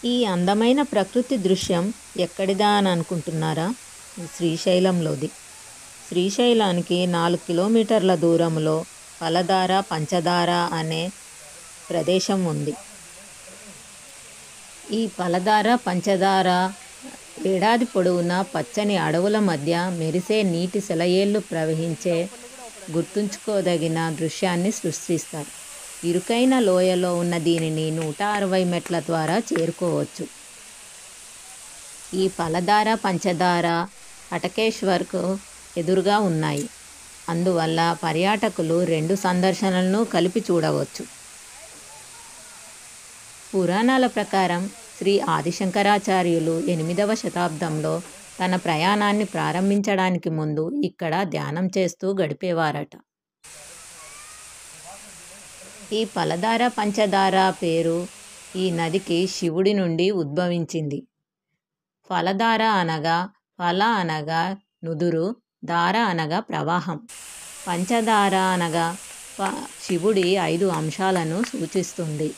ఈ అందమైన ప్రకృతి దృశ్యం ఎక్కడిదా అని అనుకుంటున్నారా? శ్రీశైలంలోది. శ్రీశైలానికి 4 కిలోమీటర్ల దూరంలో ఫలధార పంచదార అనే ప్రదేశం ఉంది. ఈ ఫలధార పంచదార ఏడాది పొడవునా పచ్చని అడవుల మధ్య మెరిసే నీటి సెలయేళ్లు ప్రవహించే గుర్తుంచుకోదగిన దృశ్యాన్ని సృష్టిస్తారు. ఇరుకైన లోయలో ఉన్న దీనిని 160 మెట్ల ద్వారా చేరుకోవచ్చు. ఈ ఫలధార పంచదార హటకేశ్వర్కు ఎదురుగా ఉన్నాయి. అందువల్ల పర్యాటకులు 2 సందర్శనలను కలిపి చూడవచ్చు. పురాణాల ప్రకారం శ్రీ ఆదిశంకరాచార్యులు 8వ శతాబ్దంలో తన ప్రయాణాన్ని ప్రారంభించడానికి ముందు ఇక్కడ ధ్యానం చేస్తూ గడిపేవారట. ఈ ఫలధార పంచదార పేరు ఈ నదికి శివుడి నుండి ఉద్భవించింది. ఫలధార అనగా ఫల అనగా నుదురు, ధార అనగా ప్రవాహం, పంచదార అనగా శివుడి 5 అంశాలను సూచిస్తుంది.